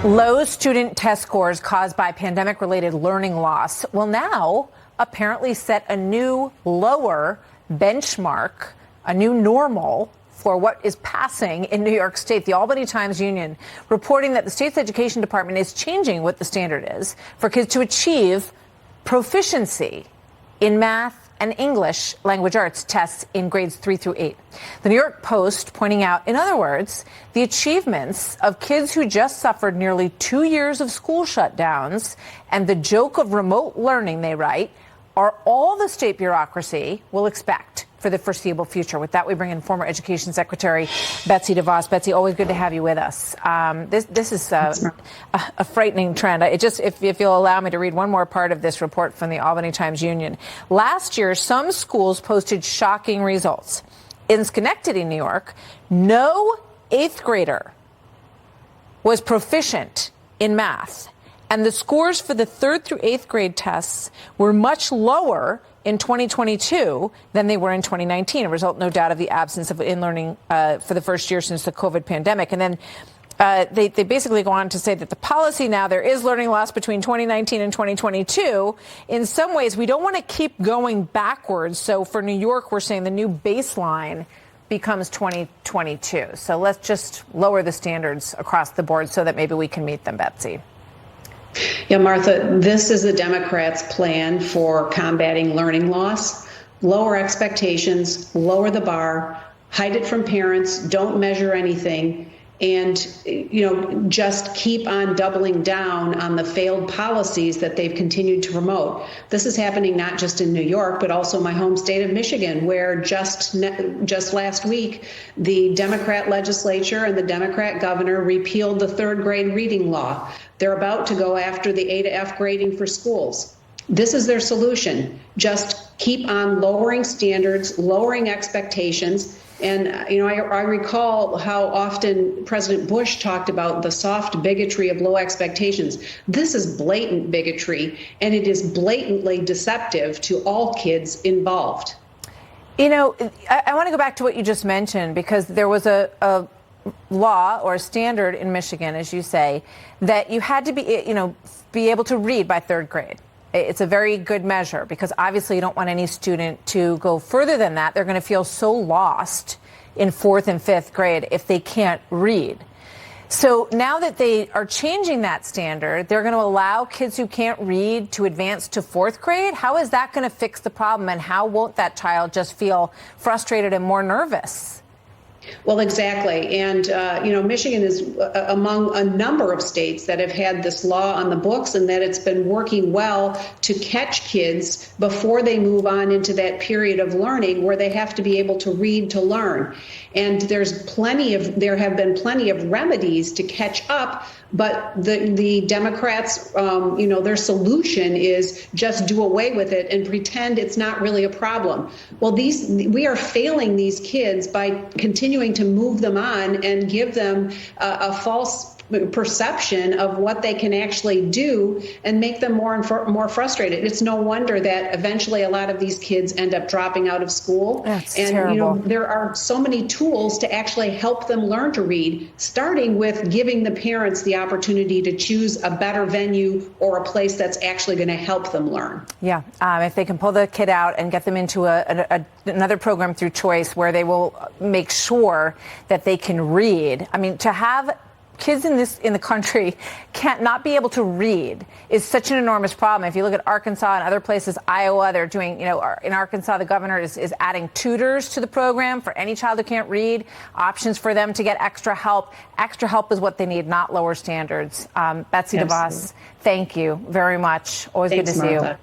Low student test scores caused by pandemic-related learning loss will now apparently set a new lower benchmark, a new normal for what is passing in New York State. The Albany Times-Union reporting that the state's education department is changing what the standard is for kids to achieve proficiency in math and English language arts tests in grades 3 through 8. The New York Post pointing out, in other words, the achievements of kids who just suffered nearly 2 years of school shutdowns and the joke of remote learning, they write, are all the state bureaucracy will expect for the foreseeable future. With that, we bring in former Education Secretary Betsy DeVos. Betsy, always good to have you with us. This is a frightening trend. If you'll allow me to read one more part of this report from the Albany Times-Union. Last year, some schools posted shocking results. In Schenectady, New York, no 8th grader was proficient in math. And the scores for the 3rd through 8th grade tests were much lower in 2022 than they were in 2019, a result, no doubt, of the absence of in-learning for the first year since the COVID pandemic. And then they basically go on to say that the policy now, there is learning loss between 2019 and 2022. In some ways, we don't want to keep going backwards. So for New York, we're saying the new baseline becomes 2022. So let's just lower the standards across the board so that maybe we can meet them, Betsy. Yeah, Martha, this is the Democrats' plan for combating learning loss. Lower expectations, lower the bar, hide it from parents, don't measure anything, and, just keep on doubling down on the failed policies that they've continued to promote. This is happening not just in New York, but also my home state of Michigan, where just last week, the Democrat legislature and the Democrat governor repealed the 3rd grade reading law. They're about to go after the A to F grading for schools. This is their solution. Just keep on lowering standards, lowering expectations. And, I recall how often President Bush talked about the soft bigotry of low expectations. This is blatant bigotry, and it is blatantly deceptive to all kids involved. I want to go back to what you just mentioned, because there was a law or a standard in Michigan, as you say, that you had to be able to read by 3rd grade. It's a very good measure because obviously you don't want any student to go further than that. They're going to feel so lost in 4th and 5th grade if they can't read. So now that they are changing that standard, they're going to allow kids who can't read to advance to 4th grade. How is that going to fix the problem, and how won't that child just feel frustrated and more nervous? Well, exactly. And, Michigan is among a number of states that have had this law on the books, and that it's been working well to catch kids before they move on into that period of learning where they have to be able to read to learn. And there have been plenty of remedies to catch up. But the Democrats, their solution is just do away with it and pretend it's not really a problem. Well, we are failing these kids by continuing to move them on and give them a false perception of what they can actually do and make them more frustrated. It's no wonder that eventually a lot of these kids end up dropping out of school. That's and terrible. There are so many tools to actually help them learn to read, starting with giving the parents the opportunity to choose a better venue or a place that's actually going to help them learn. Yeah, if they can pull the kid out and get them into another program through choice where they will make sure that they can read. I mean, to have kids in the country can't not be able to read is such an enormous problem. If you look at Arkansas and other places, Iowa, they're doing, in Arkansas, the governor is adding tutors to the program for any child who can't read, options for them to get extra help. Extra help is what they need, not lower standards. Betsy DeVos, thank you very much. Always good to see you.